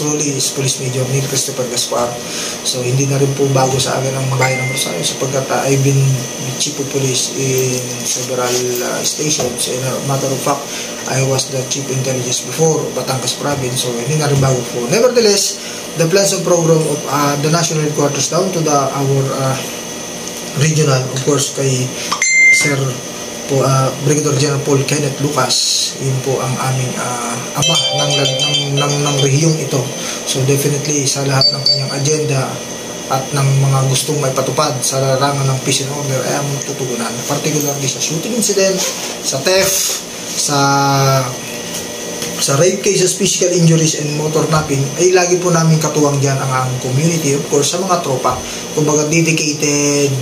truly is Police Major Neil Christopher Gaspar. So hindi na rin po bago sa akin ang bayan ng Rosario sapagkat I've been Chief of Police in several stations. In a matter of fact, I was the Chief Intelligence before Batangas Province, so hindi na rin bago po. Nevertheless, the plans and program of the national headquarters down to our regional, of course, kay Sir po, Brigadier General Paul Kenneth Lucas, yun po ang aming ama ng rehiyong ito. So definitely sa lahat ng kanyang agenda at ng mga gustong may patupad sa larangan ng peace and order ay among tutugunan, particularly sa shooting incident, sa theft, sa rape cases, physical injuries, and motor napping, ay lagi po namin katuwang dyan ang aming community, of course, sa mga tropa. Kumbaga dedicated,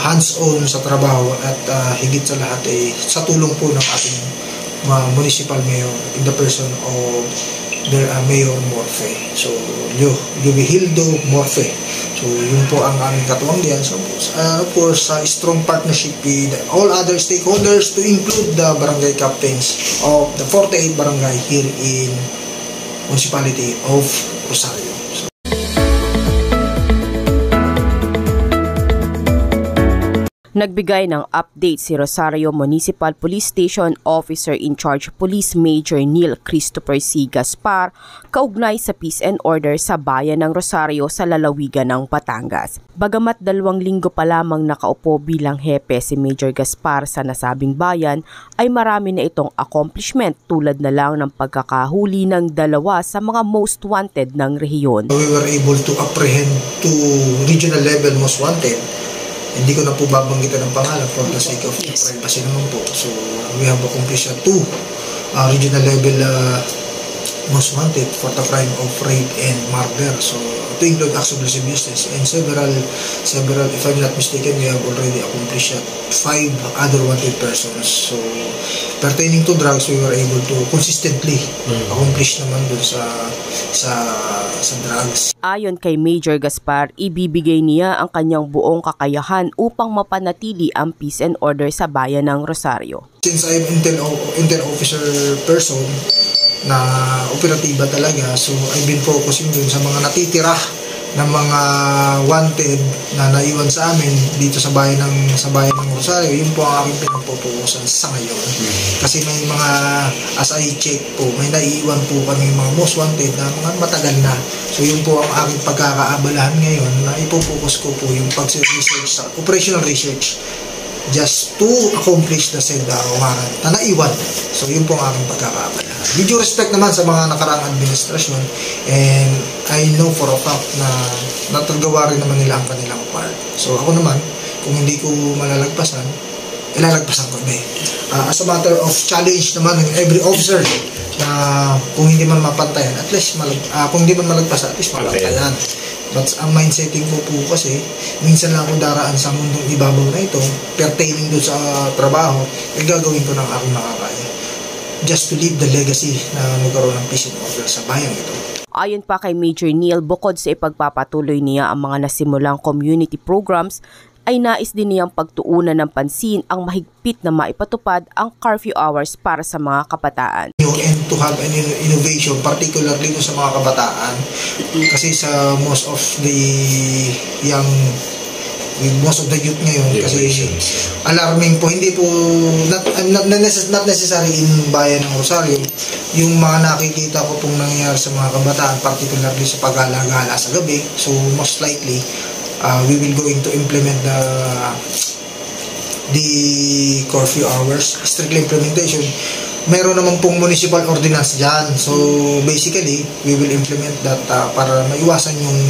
hands-on sa trabaho at higit sa lahat ay sa tulong po ng ating municipal mayor in the person of Mayor Morfe. So, Lubihildo Morfe. So, yun po ang aming katuwang diyan. So, of course, strong partnership with all other stakeholders to include the barangay captains of the 48 barangay here in municipality of Rosario. Nagbigay ng update si Rosario Municipal Police Station Officer in Charge Police Major Neil Christopher C. Gaspar kaugnay sa peace and order sa bayan ng Rosario sa lalawigan ng Batangas. Bagamat 2 linggo pa lamang nakaupo bilang hepe si Major Gaspar sa nasabing bayan, ay marami na itong accomplishment tulad na lang ng pagkakahuli ng 2 sa mga most wanted ng rehiyon. We were able to apprehend to regional level most wanted. Hindi ko na po babanggitan ng pangalan for the sake of privacy naman po. So, we have accomplished 2 regional level most wanted for the crime of rape and murder. So, to include acts of illicit business and several, if I'm not mistaken, we have already accomplished 5 other wanted persons. So, pertaining to drugs, we were able to consistently accomplish naman dun sa drugs. Ayon kay Major Gaspar, ibibigay niya ang kanyang buong kakayahan upang mapanatili ang peace and order sa bayan ng Rosario. Since I'm intel officer person na operatiba talaga, so I've been focusing dun sa mga natitira ng mga wanted na naiwan sa amin dito sa bayan ng Rosario. Yun po ang aking pinagpupukusan sa ngayon. Kasi may mga, as I check po, may naiiwan po kami mga most wanted na mga matagal na. So yun po ang aking pagkakaabalahan ngayon na ipupokus ko po yung pag-research sa operational research just to accomplish the said warrant na naiwan. So yun po ang aking pagkakaabalahan. With due respect naman sa mga nakaraang administrasyon, and I know for a fact na natagawa rin naman nila ang kanilang part. So ako naman, kung hindi ko malalagpasan, ilalagpasan ko ba. As a matter of challenge naman ng every officer na kung hindi man mapantayan, at least kung hindi man malagpasan, at least mapantayan. But ang mindsetting ko po kasi, minsan lang ako daraan sa mundong ibabaw na ito, pertaining doon sa trabaho, gagawin ko ng aking makakaya. Just to leave the legacy na magkaroon ng peace and order sa bayan ito. Ayon pa kay Major Neil, bukod sa ipagpapatuloy niya ang mga nasimulang community programs, ay nais din niyang pagtuunan ng pansin ang mahigpit na maipatupad ang curfew hours para sa mga kabataan. And to have an innovation, particularly sa mga kabataan, kasi sa most of the youth ngayon, kasi alarming po, hindi po, not necessary in bayan ng Rosario, yung mga nakikita ko pong nangyayari sa mga kabataan, particularly sa pagala-gala sa gabi. So most likely, we will going to implement the curfew hours, strictly implementation. Meron naman pong municipal ordinance dyan. So basically, we will implement that para maiwasan yung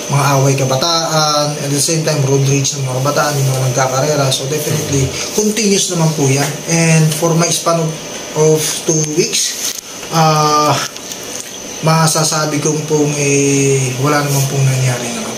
mga away kabataan, at the same time road rage ng mga kabataan, yung mga nagkakarera. So definitely, continuous naman po yan. And for my span of 2 weeks, masasabi kong pong wala naman pong nangyari naman.